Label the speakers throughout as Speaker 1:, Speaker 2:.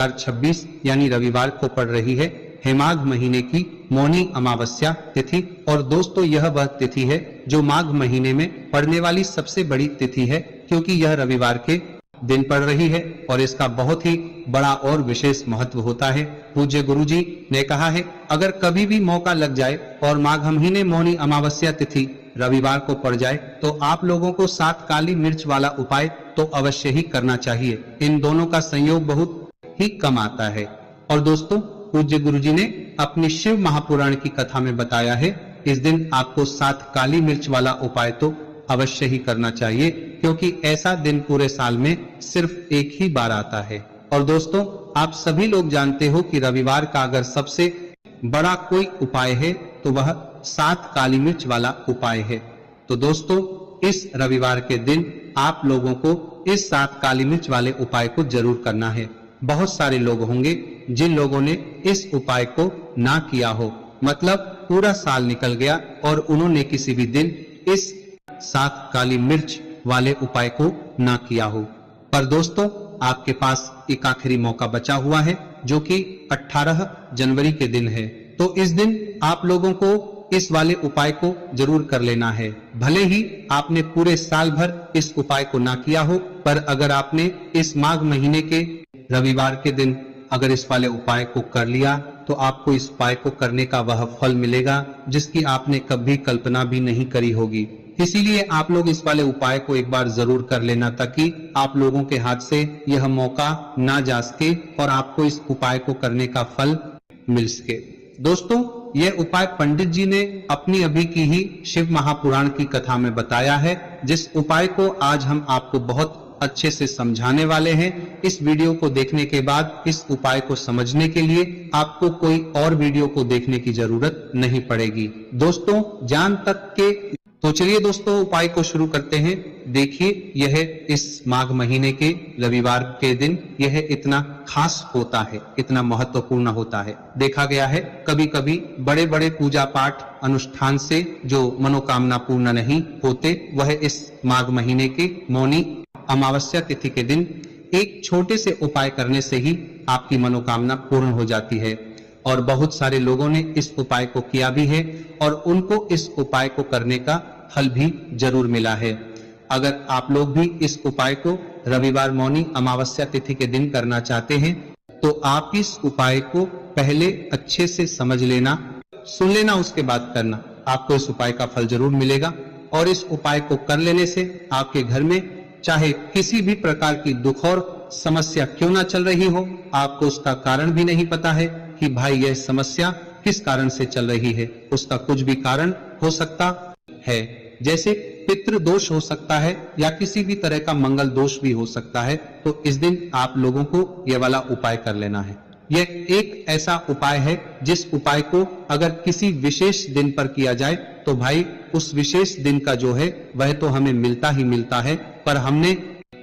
Speaker 1: 2026 यानी रविवार को पड़ रही है माघ महीने की मौनी अमावस्या तिथि। और दोस्तों यह वह तिथि है जो माघ महीने में पड़ने वाली सबसे बड़ी तिथि है, क्योंकि यह रविवार के दिन पड़ रही है और इसका बहुत ही बड़ा और विशेष महत्व होता है। पूज्य गुरुजी ने कहा है, अगर कभी भी मौका लग जाए और माघ महीने मौनी अमावस्या तिथि रविवार को पड़ जाए तो आप लोगों को 7 काली मिर्च वाला उपाय तो अवश्य ही करना चाहिए। इन दोनों का संयोग बहुत ही कम आता है। और दोस्तों पूज्य गुरुजी ने अपनी शिव महापुराण की कथा में बताया है, इस दिन आपको 7 काली मिर्च वाला उपाय तो अवश्य ही करना चाहिए, क्योंकि ऐसा दिन पूरे साल में सिर्फ एक ही बार आता है। और दोस्तों आप सभी लोग जानते हो कि रविवार का अगर सबसे बड़ा कोई उपाय है तो वह 7 काली मिर्च वाला उपाय है। तो दोस्तों इस रविवार के दिन आप लोगों को इस 7 काली मिर्च वाले उपाय को जरूर करना है। बहुत सारे लोग होंगे जिन लोगों ने इस उपाय को ना किया हो, मतलब पूरा साल निकल गया और उन्होंने किसी भी दिन इस 7 काली मिर्च वाले उपाय को ना किया हो। पर दोस्तों आपके पास एक आखिरी मौका बचा हुआ है, जो कि 18 जनवरी के दिन है। तो इस दिन आप लोगों को इस वाले उपाय को जरूर कर लेना है। भले ही आपने पूरे साल भर इस उपाय को ना किया हो, पर अगर आपने इस माघ महीने के रविवार के दिन अगर इस वाले उपाय को कर लिया तो आपको इस उपाय को करने का वह फल मिलेगा जिसकी आपने कभी कल्पना भी नहीं करी होगी। इसीलिए आप लोग इस वाले उपाय को एक बार जरूर कर लेना, ताकि आप लोगों के हाथ से यह मौका ना जा सके और आपको इस उपाय को करने का फल मिल सके। दोस्तों यह उपाय पंडित जी ने अपनी अभी की ही शिव महापुराण की कथा में बताया है, जिस उपाय को आज हम आपको बहुत अच्छे से समझाने वाले हैं। इस वीडियो को देखने के बाद इस उपाय को समझने के लिए आपको कोई और वीडियो को देखने की जरूरत नहीं पड़ेगी। दोस्तों जान तक के तो चलिए दोस्तों उपाय को शुरू करते हैं। देखिए यह इस माघ महीने के रविवार के दिन यह इतना खास होता है, इतना महत्वपूर्ण होता है। देखा गया है कभी कभी बड़े बड़े पूजा पाठ अनुष्ठान से जो मनोकामना पूर्ण नहीं होते, वह इस माघ महीने के मौनी अमावस्या तिथि के दिन एक छोटे से उपाय करने से ही आपकी मनोकामना पूर्ण हो जाती है। और बहुत सारे लोगों ने इस उपाय को किया भी है और उनको इस उपाय को करने का फल भी जरूर मिला है। अगर आप लोग भी इस उपाय को रविवार मौनी अमावस्या तिथि के दिन करना चाहते हैं तो आप इस उपाय को पहले अच्छे से समझ लेना, सुन लेना, उसके बाद करना। आपको इस उपाय का फल जरूर मिलेगा। और इस उपाय को कर लेने से आपके घर में चाहे किसी भी प्रकार की दुख और समस्या क्यों ना चल रही हो, आपको उसका कारण भी नहीं पता है कि भाई यह समस्या किस कारण से चल रही है, उसका कुछ भी कारण हो सकता है। जैसे पितृ दोष हो सकता है या किसी भी तरह का मंगल दोष भी हो सकता है। तो इस दिन आप लोगों को यह वाला उपाय कर लेना है। यह एक ऐसा उपाय है जिस उपाय को अगर किसी विशेष दिन पर किया जाए तो भाई उस विशेष दिन का जो है वह तो हमें मिलता ही मिलता है, पर हमने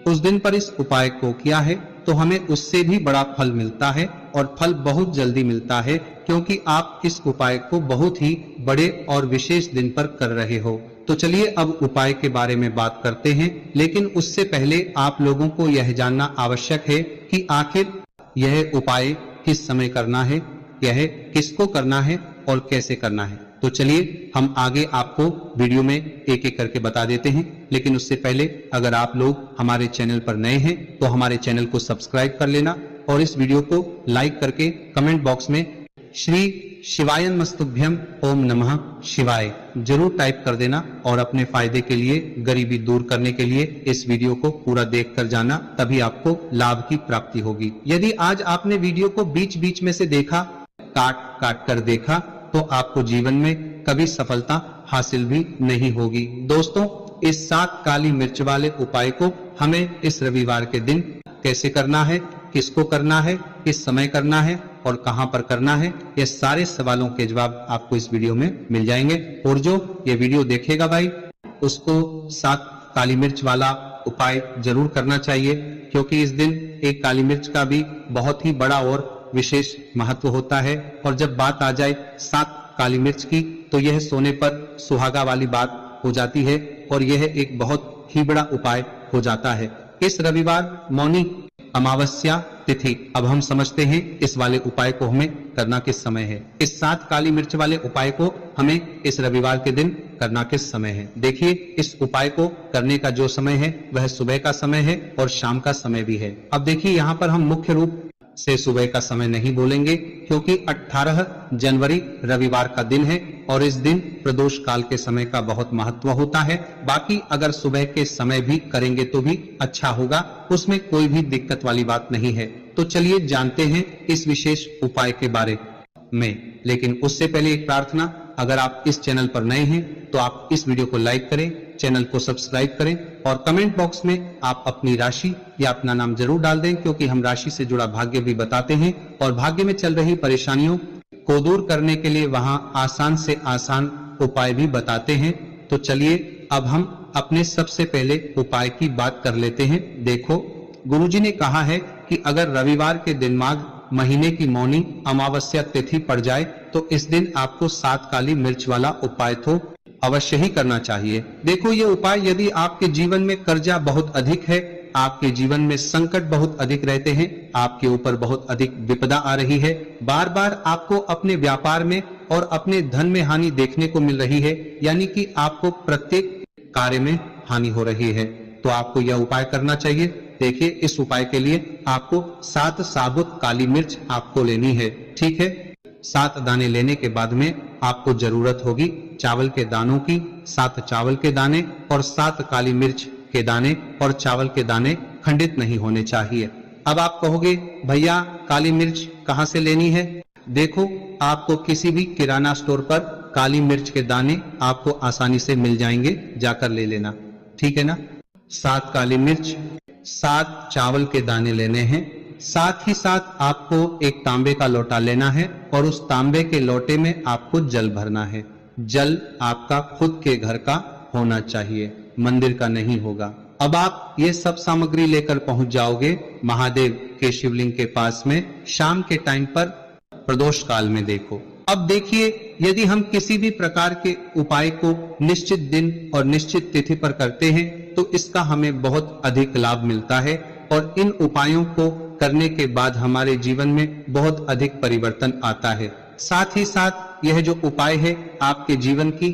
Speaker 1: उस दिन पर इस उपाय को किया है तो हमें उससे भी बड़ा फल मिलता है और फल बहुत जल्दी मिलता है, क्योंकि आप इस उपाय को बहुत ही बड़े और विशेष दिन पर कर रहे हो। तो चलिए अब उपाय के बारे में बात करते हैं, लेकिन उससे पहले आप लोगों को यह जानना आवश्यक है कि आखिर यह उपाय किस समय करना है, यह किसको करना है और कैसे करना है। तो चलिए हम आगे आपको वीडियो में एक एक करके बता देते हैं। लेकिन उससे पहले अगर आप लोग हमारे चैनल पर नए हैं तो हमारे चैनल को सब्सक्राइब कर लेना और इस वीडियो को लाइक करके कमेंट बॉक्स में श्री शिवाय नमस्तुभ्यम ओम नमः शिवाय जरूर टाइप कर देना। और अपने फायदे के लिए, गरीबी दूर करने के लिए इस वीडियो को पूरा देख कर जाना, तभी आपको लाभ की प्राप्ति होगी। यदि आज आपने वीडियो को बीच बीच में से देखा, काट काट कर देखा, तो आपको जीवन में कभी सफलता हासिल भी नहीं होगी। दोस्तों इस 7 काली मिर्च वाले उपाय को हमें इस रविवार के दिन कैसे करना है, किसको करना है, किस समय करना है और कहां पर करना है, ये सारे सवालों के जवाब आपको इस वीडियो में मिल जाएंगे। और जो ये वीडियो देखेगा भाई उसको 7 काली मिर्च वाला उपाय जरूर करना चाहिए, क्योंकि इस दिन एक काली मिर्च का भी बहुत ही बड़ा और विशेष महत्व होता है। और जब बात आ जाए 7 काली मिर्च की तो यह सोने पर सुहागा वाली बात हो जाती है और यह एक बहुत ही बड़ा उपाय हो जाता है। इस रविवार मौनी अमावस्या तिथि। अब हम समझते हैं इस वाले उपाय को हमें करना किस समय है। इस 7 काली मिर्च वाले उपाय को हमें इस रविवार के दिन करना किस समय है। देखिए, इस उपाय को करने का जो समय है वह सुबह का समय है और शाम का समय भी है। अब देखिए, यहाँ पर हम मुख्य रूप से सुबह का समय नहीं बोलेंगे क्योंकि 18 जनवरी रविवार का दिन है और इस दिन प्रदोष काल के समय का बहुत महत्व होता है। बाकी अगर सुबह के समय भी करेंगे तो भी अच्छा होगा, उसमें कोई भी दिक्कत वाली बात नहीं है। तो चलिए जानते हैं इस विशेष उपाय के बारे में। लेकिन उससे पहले एक प्रार्थना, अगर आप इस चैनल पर नए हैं तो आप इस वीडियो को लाइक करें, चैनल को सब्सक्राइब करें और कमेंट बॉक्स में आप अपनी राशि या अपना नाम जरूर डाल दें, क्योंकि हम राशि से जुड़ा भाग्य भी बताते हैं और भाग्य में चल रही परेशानियों को दूर करने के लिए वहां आसान से आसान उपाय भी बताते हैं। तो चलिए अब हम अपने सबसे पहले उपाय की बात कर लेते हैं। देखो, गुरुजी ने कहा है कि अगर रविवार के दिन माघ महीने की मौनी अमावस्या तिथि पड़ जाए तो इस दिन आपको 7 काली मिर्च वाला उपाय तो अवश्य ही करना चाहिए। देखो, ये उपाय यदि आपके जीवन में कर्जा बहुत अधिक है, आपके जीवन में संकट बहुत अधिक रहते हैं, आपके ऊपर बहुत अधिक विपदा आ रही है, बार बार आपको अपने व्यापार में और अपने धन में हानि देखने को मिल रही है, यानी कि आपको प्रत्येक कार्य में हानि हो रही है, तो आपको यह उपाय करना चाहिए। देखिए, इस उपाय के लिए आपको 7 साबुत काली मिर्च आपको लेनी है। ठीक है, 7 दाने लेने के बाद में आपको जरूरत होगी चावल के दानों की। 7 चावल के दाने और 7 काली मिर्च के दाने, और चावल के दाने खंडित नहीं होने चाहिए। अब आप कहोगे, भैया काली मिर्च कहाँ से लेनी है? देखो, आपको किसी भी किराना स्टोर पर काली मिर्च के दाने आपको आसानी से मिल जाएंगे, जाकर ले लेना। ठीक है ना? 7 काली मिर्च, 7 चावल के दाने लेने हैं। साथ ही साथ आपको एक तांबे का लोटा लेना है और उस तांबे के लोटे में आपको जल भरना है। जल आपका खुद के घर का होना चाहिए, मंदिर का नहीं होगा। अब आप ये सब सामग्री लेकर पहुंच जाओगे महादेव के शिवलिंग के पास में शाम के टाइम पर प्रदोष काल में। देखो, अब देखिए, यदि हम किसी भी प्रकार के उपाय को निश्चित दिन और निश्चित तिथि पर करते हैं तो इसका हमें बहुत अधिक लाभ मिलता है और इन उपायों को करने के बाद हमारे जीवन में बहुत अधिक परिवर्तन आता है। साथ ही साथ यह जो उपाय है आपके जीवन की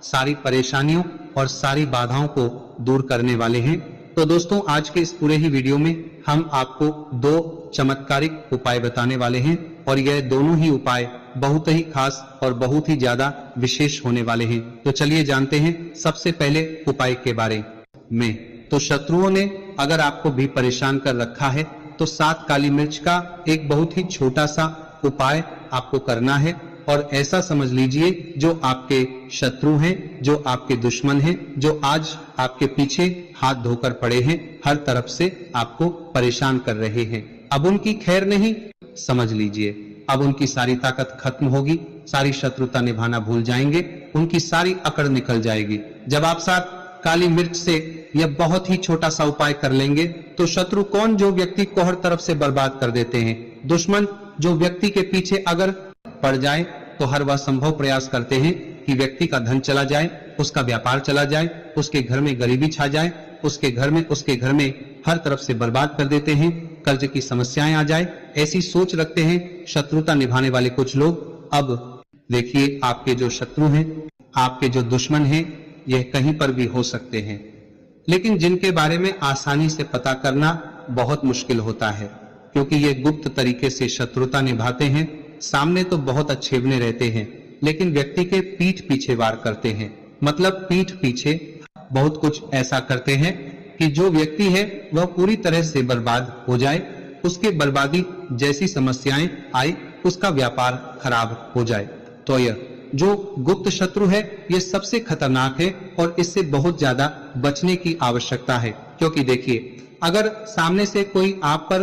Speaker 1: सारी परेशानियों और सारी बाधाओं को दूर करने वाले हैं। तो दोस्तों, आज के इस पूरे ही वीडियो में हम आपको 2 चमत्कारिक उपाय बताने वाले हैं और यह दोनों ही उपाय बहुत ही खास और बहुत ही ज्यादा विशेष होने वाले हैं। तो चलिए जानते हैं सबसे पहले उपाय के बारे में। तो शत्रुओं ने अगर आपको भी परेशान कर रखा है तो 7 काली मिर्च का एक बहुत ही छोटा सा उपाय आपको करना है और ऐसा समझ लीजिए जो आपके शत्रु हैं, जो आपके दुश्मन हैं, जो आज आपके पीछे हाथ धोकर पड़े हैं, हर तरफ से आपको परेशान कर रहे हैं, अब उनकी खैर नहीं, समझ लीजिए अब उनकी सारी ताकत खत्म होगी, सारी शत्रुता निभाना भूल जाएंगे, उनकी सारी अकड़ निकल जाएगी। जब आप 7 काली मिर्च से यह बहुत ही छोटा सा उपाय कर लेंगे तो शत्रु कौन? जो व्यक्ति को हर तरफ से बर्बाद कर देते हैं, दुश्मन जो व्यक्ति के पीछे अगर पड़ जाए तो हर वह संभव प्रयास करते हैं कि व्यक्ति का धन चला जाए, उसका व्यापार चला जाए, उसके घर में गरीबी छा जाए, उसके घर में हर तरफ से बर्बाद कर देते हैं, कर्ज की समस्याएं आ जाए, ऐसी सोच रखते हैं शत्रुता निभाने वाले कुछ लोग। अब देखिए, आपके जो शत्रु हैं, आपके जो दुश्मन हैं, यह कहीं पर भी हो सकते हैं, लेकिन जिनके बारे में आसानी से पता करना बहुत मुश्किल होता है क्योंकि ये गुप्त तरीके से शत्रुता निभाते हैं। सामने तो बहुत अच्छे बने रहते हैं लेकिन व्यक्ति के पीठ पीछे वार करते हैं, मतलब पीठ पीछे बहुत कुछ ऐसा करते हैं कि जो व्यक्ति है वह पूरी तरह से बर्बाद हो जाए, उसके बर्बादी जैसी समस्याएं आई, उसका व्यापार खराब हो जाए। तो यह जो गुप्त शत्रु है ये सबसे खतरनाक है और इससे बहुत ज्यादा बचने की आवश्यकता है। क्योंकि देखिए, अगर सामने से कोई आप पर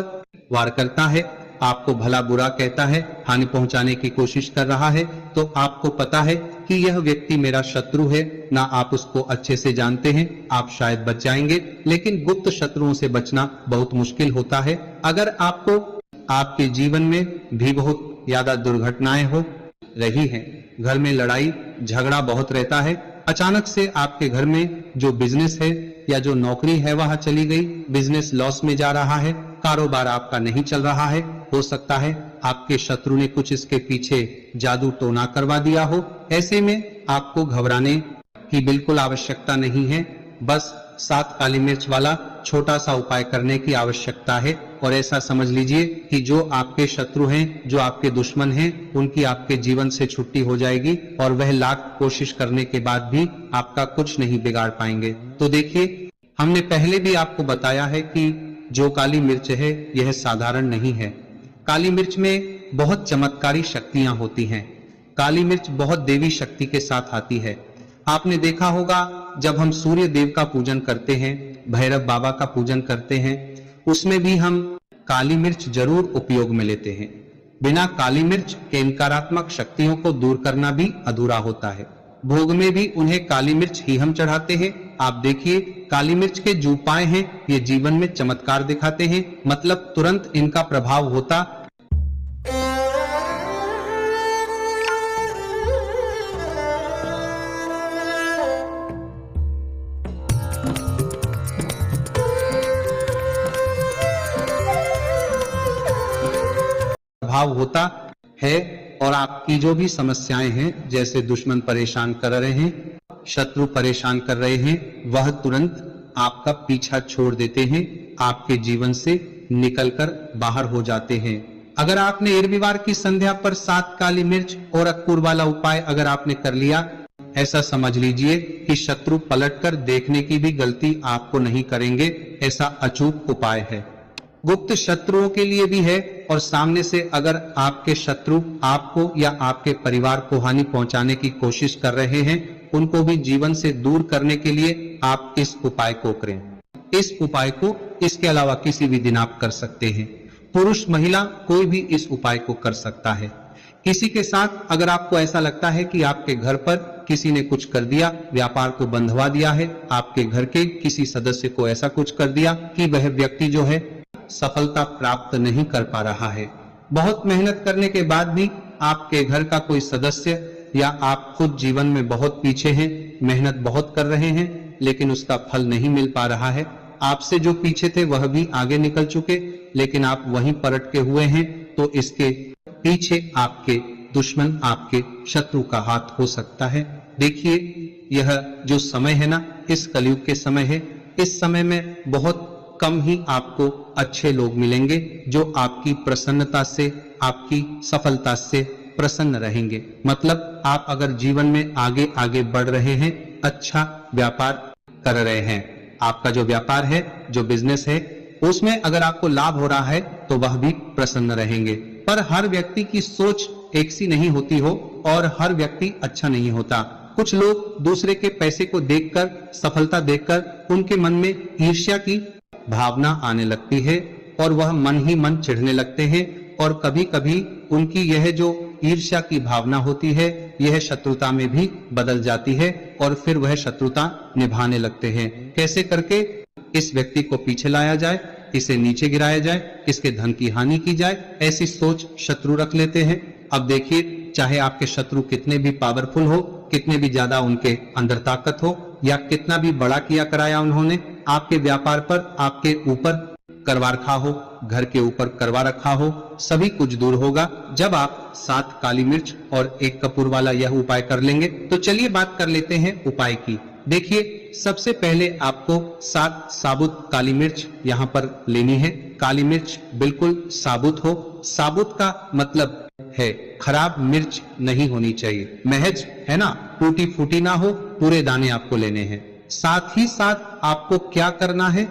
Speaker 1: वार करता है, आपको भला बुरा कहता है, हानि पहुंचाने की कोशिश कर रहा है, तो आपको पता है कि यह व्यक्ति मेरा शत्रु है, ना आप उसको अच्छे से जानते हैं, आप शायद बच जाएंगे, लेकिन गुप्त शत्रुओं से बचना बहुत मुश्किल होता है। अगर आपको आपके जीवन में भी बहुत ज्यादा दुर्घटनाएं हो रही हैं, घर में लड़ाई झगड़ा बहुत रहता है, अचानक से आपके घर में जो बिजनेस है या जो नौकरी है वह चली गई, बिजनेस लॉस में जा रहा है, कारोबार आपका नहीं चल रहा है, हो सकता है आपके शत्रु ने कुछ इसके पीछे जादू टोना करवा दिया हो। ऐसे में आपको घबराने की बिल्कुल आवश्यकता नहीं है, बस 7 काली मिर्च वाला छोटा सा उपाय करने की आवश्यकता है। और ऐसा समझ लीजिए कि जो आपके शत्रु हैं, जो आपके दुश्मन हैं, उनकी आपके जीवन से छुट्टी हो जाएगी और वह लाख कोशिश करने के बाद भी आपका कुछ नहीं बिगाड़ पाएंगे। तो देखिए, हमने पहले भी आपको बताया है कि जो काली मिर्च है यह साधारण नहीं है। काली मिर्च में बहुत चमत्कारी शक्तियां होती हैं। काली मिर्च बहुत देवी शक्ति के साथ आती है। आपने देखा होगा जब हम सूर्य देव का पूजन करते हैं, भैरव बाबा का पूजन करते हैं, उसमें भी हम काली मिर्च जरूर उपयोग में लेते हैं। बिना काली मिर्च के नकारात्मक शक्तियों को दूर करना भी अधूरा होता है। भोग में भी उन्हें काली मिर्च ही हम चढ़ाते हैं। आप देखिए, काली मिर्च के जो उपाय हैं ये जीवन में चमत्कार दिखाते हैं, मतलब तुरंत इनका प्रभाव होता प्रभाव होता है और आपकी जो भी समस्याएं हैं, जैसे दुश्मन परेशान कर रहे हैं, शत्रु परेशान कर रहे हैं, वह तुरंत आपका पीछा छोड़ देते हैं, आपके जीवन से निकलकर बाहर हो जाते हैं। अगर आपने रविवार की संध्या पर 7 काली मिर्च और अक्रूर वाला उपाय अगर आपने कर लिया, ऐसा समझ लीजिए कि शत्रु पलटकर देखने की भी गलती आपको नहीं करेंगे। ऐसा अचूक उपाय है, गुप्त शत्रुओं के लिए भी है और सामने से अगर आपके शत्रु आपको या आपके परिवार को हानि पहुंचाने की कोशिश कर रहे हैं, उनको भी जीवन से दूर करने के लिए आप इस उपाय को करें। इस उपाय को इसके अलावा किसी भी दिन आप कर सकते हैं। पुरुष महिला कोई भी इस उपाय को कर सकता है। किसी के साथ अगर आपको ऐसा लगता है कि आपके घर पर किसी ने कुछ कर दिया, व्यापार को बंधवा दिया है, आपके घर के किसी सदस्य को ऐसा कुछ कर दिया कि वह व्यक्ति जो है सफलता प्राप्त नहीं कर पा रहा है, बहुत मेहनत करने के बाद भी आपके घर का कोई सदस्य या आप खुद जीवन में बहुत पीछे हैं, मेहनत बहुत कर रहे हैं लेकिन उसका फल नहीं मिल पा रहा है, आपसे जो पीछे थे वह भी आगे निकल चुके लेकिन आप वहीं पलट के हुए हैं, तो इसके पीछे आपके दुश्मन, आपके शत्रु का हाथ हो सकता है। देखिए, यह जो समय है ना, इस कलयुग के समय है, इस समय में बहुत कम ही आपको अच्छे लोग मिलेंगे जो आपकी प्रसन्नता से, आपकी सफलता से प्रसन्न रहेंगे। मतलब आप अगर जीवन में आगे आगे बढ़ रहे हैं, अच्छा व्यापार कर रहे हैं, आपका जो व्यापार है, जो बिजनेस है, उसमें अगर आपको लाभ हो रहा है तो वह भी प्रसन्न रहेंगे। पर हर व्यक्ति की सोच एक सी नहीं होती हो और हर व्यक्ति अच्छा नहीं होता। कुछ लोग दूसरे के पैसे को देखकर, सफलता देखकर उनके मन में ईर्ष्या की भावना आने लगती है और वह मन ही मन चिढ़ने लगते हैं और कभी कभी उनकी यह जो ईर्ष्या की भावना होती है यह शत्रुता में भी बदल जाती है और फिर वह शत्रुता निभाने लगते हैं। कैसे करके इस व्यक्ति को पीछे लाया जाए, इसे नीचे गिराया जाए, इसके धन की हानि की जाए, ऐसी सोच शत्रु रख लेते हैं। अब देखिए, चाहे आपके शत्रु कितने भी पावरफुल हो, कितने भी ज्यादा उनके अंदर ताकत हो या कितना भी बड़ा किया कराया उन्होंने, आपके व्यापार पर, आपके ऊपर करवा रखा हो, घर के ऊपर करवा रखा हो, सभी कुछ दूर होगा जब आप 7 काली मिर्च और 1 कपूर वाला यह उपाय कर लेंगे। तो चलिए बात कर लेते हैं उपाय की। देखिए, सबसे पहले आपको 7 साबुत काली मिर्च यहाँ पर लेनी है। काली मिर्च बिल्कुल साबुत हो। साबुत का मतलब है खराब मिर्च नहीं होनी चाहिए, महज है ना, टूटी फूटी ना हो, पूरे दाने आपको लेने हैं। साथ ही साथ आपको क्या करना है,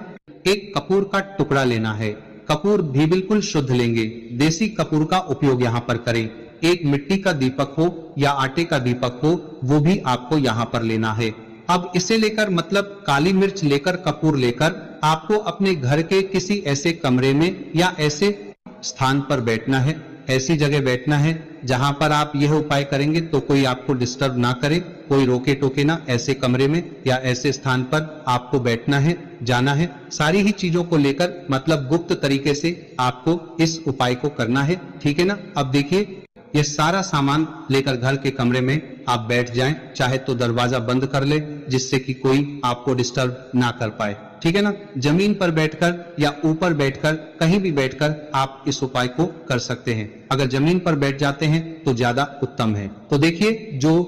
Speaker 1: 1 कपूर का टुकड़ा लेना है। कपूर भी बिल्कुल शुद्ध लेंगे, देसी कपूर का उपयोग यहाँ पर करें। एक मिट्टी का दीपक हो या आटे का दीपक हो, वो भी आपको यहाँ पर लेना है। अब इसे लेकर, मतलब काली मिर्च लेकर, कपूर लेकर आपको अपने घर के किसी ऐसे कमरे में या ऐसे स्थान पर बैठना है, ऐसी जगह बैठना है जहां पर आप यह उपाय करेंगे तो कोई आपको डिस्टर्ब ना करे, कोई रोके टोके ना। ऐसे कमरे में या ऐसे स्थान पर आपको बैठना है, जाना है। सारी ही चीजों को लेकर, मतलब गुप्त तरीके से आपको इस उपाय को करना है, ठीक है ना। अब देखिए, ये सारा सामान लेकर घर के कमरे में आप बैठ जाएं, चाहे तो दरवाजा बंद कर ले जिससे कि कोई आपको डिस्टर्ब ना कर पाए, ठीक है ना। जमीन पर बैठकर या ऊपर बैठकर कहीं भी बैठकर आप इस उपाय को कर सकते हैं। अगर जमीन पर बैठ जाते हैं तो ज्यादा उत्तम है। तो देखिए जो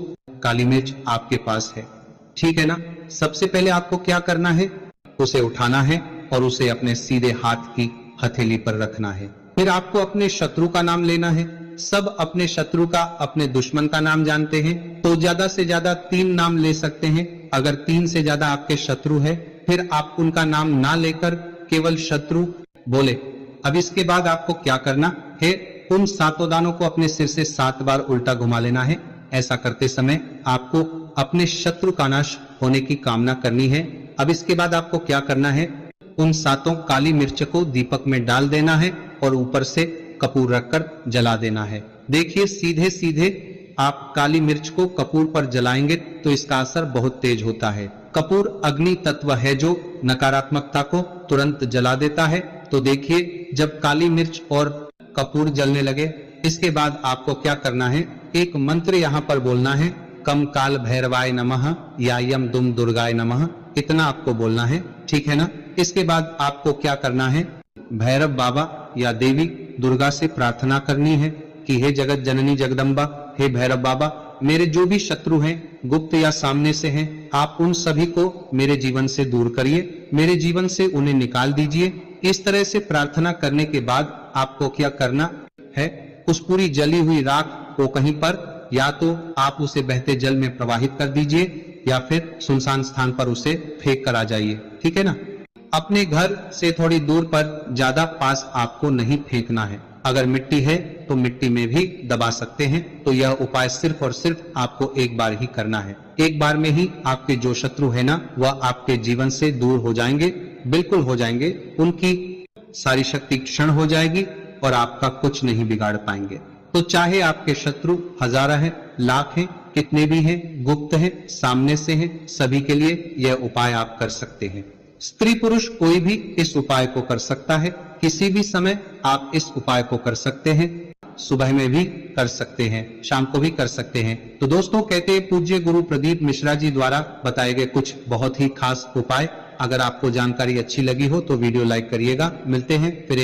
Speaker 1: काली मिर्च आपके पास है, ठीक है ना। सबसे पहले आपको क्या करना है, उसे उठाना है और उसे अपने सीधे हाथ की हथेली पर रखना है। फिर आपको अपने शत्रु का नाम लेना है। सब अपने शत्रु का, अपने दुश्मन का नाम जानते हैं तो ज्यादा से ज्यादा 3 नाम ले सकते हैं। अगर 3 से ज्यादा आपके शत्रु है फिर आप उनका नाम ना लेकर केवल शत्रु बोले। अब इसके बाद आपको क्या करना है, उन 7 दानों को अपने सिर से 7 बार उल्टा घुमा लेना है। ऐसा करते समय आपको अपने शत्रु का नाश होने की कामना करनी है। अब इसके बाद आपको क्या करना है, उन 7 काली मिर्च को दीपक में डाल देना है और ऊपर से कपूर रखकर जला देना है। देखिए सीधे सीधे आप काली मिर्च को कपूर पर जलाएंगे तो इसका असर बहुत तेज होता है। कपूर अग्नि तत्व है जो नकारात्मकता को तुरंत जला देता है। तो देखिए जब काली मिर्च और कपूर जलने लगे, इसके बाद आपको क्या करना है, एक मंत्र यहाँ पर बोलना है, कम काल भैरवाय नमः या यम दुम दुर्गाय नमः, इतना आपको बोलना है, ठीक है ना। इसके बाद आपको क्या करना है, भैरव बाबा या देवी दुर्गा से प्रार्थना करनी है कि हे जगत जननी जगदम्बा, हे भैरव बाबा, मेरे जो भी शत्रु हैं, गुप्त या सामने से हैं, आप उन सभी को मेरे जीवन से दूर करिए, मेरे जीवन से उन्हें निकाल दीजिए। इस तरह से प्रार्थना करने के बाद आपको क्या करना है, उस पूरी जली हुई राख को कहीं पर या तो आप उसे बहते जल में प्रवाहित कर दीजिए या फिर सुनसान स्थान पर उसे फेंक कर आ जाइए, ठीक है ना। अपने घर से थोड़ी दूर पर, ज्यादा पास आपको नहीं फेंकना है। अगर मिट्टी है तो मिट्टी में भी दबा सकते हैं। तो यह उपाय सिर्फ और सिर्फ आपको एक बार ही करना है। एक बार में ही आपके जो शत्रु है ना, वह आपके जीवन से दूर हो जाएंगे, बिल्कुल हो जाएंगे। उनकी सारी शक्ति क्षण हो जाएगी और आपका कुछ नहीं बिगाड़ पाएंगे। तो चाहे आपके शत्रु 1000 हैं, लाख हैं, कितने भी हैं, गुप्त हैं, सामने से हैं, सभी के लिए यह उपाय आप कर सकते हैं। स्त्री पुरुष कोई भी इस उपाय को कर सकता है। किसी भी समय आप इस उपाय को कर सकते हैं। सुबह में भी कर सकते हैं, शाम को भी कर सकते हैं। तो दोस्तों कहते हैं पूज्य गुरु प्रदीप मिश्रा जी द्वारा बताए गए कुछ बहुत ही खास उपाय। अगर आपको जानकारी अच्छी लगी हो तो वीडियो लाइक करिएगा। मिलते हैं फिर एक